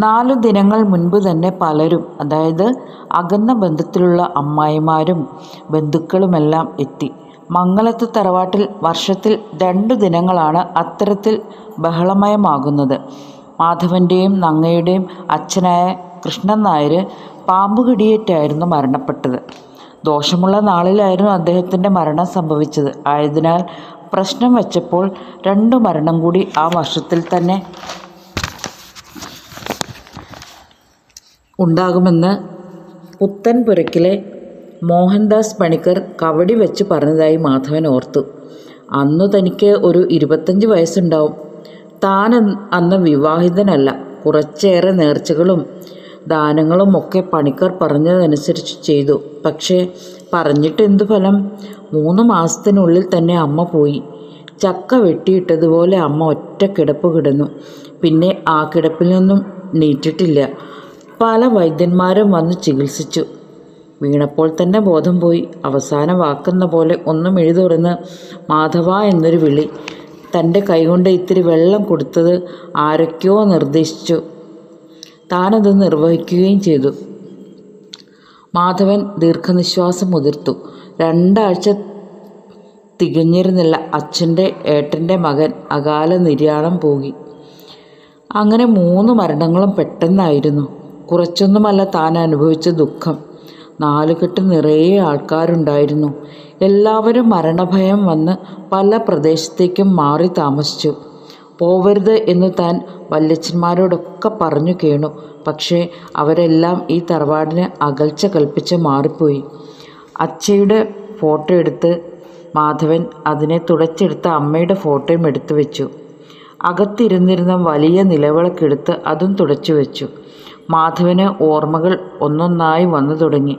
4 ദിനങ്ങൾ മുൻപ് തന്നെ പലരും, അതായത് അകന്ന ബന്ധത്തിലുള്ള അമ്മായിമാരും ബന്ധുക്കളുമെല്ലാം എത്തി. മംഗലത്ത് തറവാട്ടിൽ വർഷത്തിൽ 2 ദിനങ്ങളാണ് അത്തരത്തിൽ ബഹളമയമാകുന്നത്. മാധവൻ്റെയും നങ്ങയുടെയും അച്ഛനായ കൃഷ്ണൻ നായർ പാമ്പ് കടിയേറ്റായിരുന്നു മരണപ്പെട്ടത്. ദോഷമുള്ള നാളിലായിരുന്നു അദ്ദേഹത്തിൻ്റെ മരണം സംഭവിച്ചത്. ആയതിനാൽ പ്രശ്നം വച്ചപ്പോൾ 2 മരണം കൂടി ആ വർഷത്തിൽ തന്നെ ഉണ്ടാകുമെന്ന് പുത്തൻപുരയ്ക്കിലെ മോഹൻദാസ് പണിക്കർ കവടി വെച്ച് പറഞ്ഞതായി മാധവൻ ഓർത്തു. അന്നു തനിക്ക് ഒരു 25 വയസ്സുണ്ടാവും. താൻ അന്ന് വിവാഹിതനല്ല. കുറച്ചേറെ നേർച്ചകളും ദാനങ്ങളും ഒക്കെ പണിക്കർ പറഞ്ഞതനുസരിച്ച് ചെയ്തു. പക്ഷേ പറഞ്ഞിട്ട് എന്തു ഫലം? 3 മാസത്തിനുള്ളിൽ തന്നെ അമ്മ പോയി. ചക്ക വെട്ടിയിട്ടതുപോലെ അമ്മ ഒറ്റ കിടപ്പ് കിടന്നു. പിന്നെ ആ കിടപ്പിൽ നിന്നും നീറ്റിട്ടില്ല. പല വൈദ്യന്മാരും വന്ന് ചികിത്സിച്ചു. വീണപ്പോൾ തന്നെ ബോധം പോയി. അവസാന വാക്കെന്ന പോലെ ഒന്ന് മിഴി തുറന്ന് മാധവ എന്നൊരു വിളി. തൻ്റെ കൈകൊണ്ട് ഇത്തിരി വെള്ളം കൊടുത്തത് ആരൊക്കെയോ നിർദ്ദേശിച്ചു. താനത് നിർവഹിക്കുകയും ചെയ്തു. മാധവൻ ദീർഘനിശ്വാസം ഉതിർത്തു. 2 ആഴ്ച തികഞ്ഞിരുന്നില്ല അച്ഛൻ്റെ ഏട്ടൻ്റെ മകൻ അകാല നിര്യാണം പോയി. അങ്ങനെ 3 മരണങ്ങളും പെട്ടെന്നായിരുന്നു. കുറച്ചൊന്നുമല്ല താൻ അനുഭവിച്ച ദുഃഖം. 4 കെട്ട് നിറയെ ആൾക്കാരുണ്ടായിരുന്നു. എല്ലാവരും മരണഭയം വന്ന് പല പ്രദേശത്തേക്കും മാറി താമസിച്ചു. പോവരുത് എന്ന് താൻ വല്യച്ഛന്മാരോടൊക്കെ പറഞ്ഞു കേണു. പക്ഷേ അവരെല്ലാം ഈ തറവാടിന് അകൽച്ച കൽപ്പിച്ച് മാറിപ്പോയി. അച്ഛയുടെ ഫോട്ടോ എടുത്ത് മാധവൻ അതിനെ തുടച്ചെടുത്ത അമ്മയുടെ ഫോട്ടോയും എടുത്തു വെച്ചു. അകത്തിരുന്നിരുന്ന വലിയ നിലവിളക്കെടുത്ത് അതും തുടച്ചു വെച്ചു. മാധവന് ഓർമ്മകൾ ഒന്നൊന്നായി വന്നു തുടങ്ങി.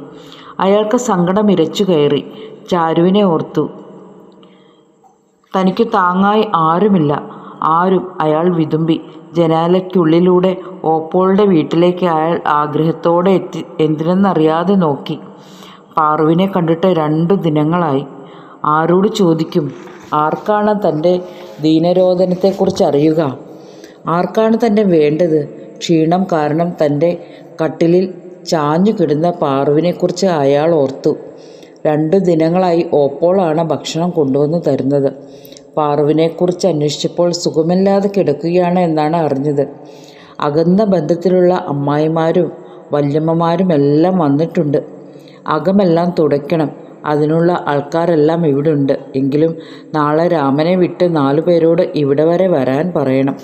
അയാൾക്ക് സങ്കടം ഇരച്ചു കയറി. ചാരുവിനെ ഓർത്തു. തനിക്ക് താങ്ങായി ആരുമില്ല. ആരും. അയാൾ വിതുമ്പി. ജനാലയ്ക്കുള്ളിലൂടെ ഓപ്പോളുടെ വീട്ടിലേക്ക് അയാൾ ആഗ്രഹത്തോടെ എന്തിനെന്നറിയാതെ നോക്കി. പാറുവിനെ കണ്ടിട്ട് 2 ദിനങ്ങളായി. ആരോട് ചോദിക്കും? ആർക്കാണ് തൻ്റെ ദീനരോധനത്തെക്കുറിച്ച് അറിയുക? ആർക്കാണ് തന്നെ വേണ്ടത്? ക്ഷീണം കാരണം തൻ്റെ കട്ടിലിൽ ചാഞ്ഞു കിടന്ന പാറുവിനെക്കുറിച്ച് അയാൾ ഓർത്തു. 2 ദിനങ്ങളായി ഓപ്പോളാണ് ഭക്ഷണം കൊണ്ടുവന്ന് തരുന്നത്. പാറുവിനെക്കുറിച്ച് അന്വേഷിച്ചപ്പോൾ സുഖമില്ലാതെ കിടക്കുകയാണ് എന്നാണ് അറിഞ്ഞത്. അകന്ന ബന്ധത്തിലുള്ള അമ്മായിമാരും വല്യമ്മമാരും എല്ലാം വന്നിട്ടുണ്ട്. അകമെല്ലാം തുടയ്ക്കണം. അതിനുള്ള ആൾക്കാരെല്ലാം ഇവിടെ ഉണ്ട്. എങ്കിലും നാളെ രാമനെ വിട്ട് 4 പേരോട് ഇവിടെ വരെ വരാൻ പറയണം.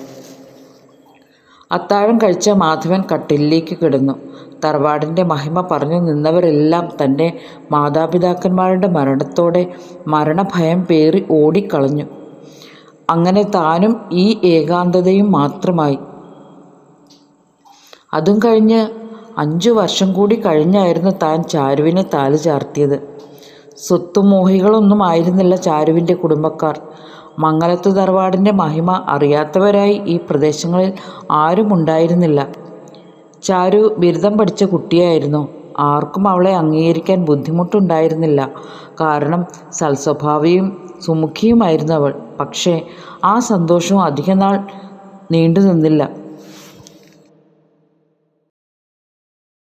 അത്താഴം കഴിച്ച മാധവൻ കട്ടിലിലേക്ക് കിടന്നു. തറവാടിൻ്റെ മഹിമ പറഞ്ഞു നിന്നവരെല്ലാം തൻ്റെ മാതാപിതാക്കന്മാരുടെ മരണത്തോടെ മരണഭയം പേറി ഓടിക്കളഞ്ഞു. അങ്ങനെ താനും ഈ ഏകാന്തതയും മാത്രമായി. അതും കഴിഞ്ഞ് 5 വർഷം കൂടി കഴിഞ്ഞായിരുന്നു താൻ ചാരുവിനെ താലി ചാർത്തിയത്. സ്വത്തുമോഹികളൊന്നും ആയിരുന്നില്ല ചാരുവിൻ്റെ കുടുംബക്കാർ. മംഗലത്തു തറവാടിൻ്റെ മഹിമ അറിയാത്തവരായി ഈ പ്രദേശങ്ങളിൽ ആരും ഉണ്ടായിരുന്നില്ല. ചാരു ബിരുദം പഠിച്ച കുട്ടിയായിരുന്നു. ആർക്കും അവളെ അംഗീകരിക്കാൻ ബുദ്ധിമുട്ടുണ്ടായിരുന്നില്ല. കാരണം സൽസ്വഭാവിയും സുമുഖിയുമായിരുന്നു അവൾ. പക്ഷേ ആ സന്തോഷവും അധികനാൾ നീണ്ടു നിന്നില്ല.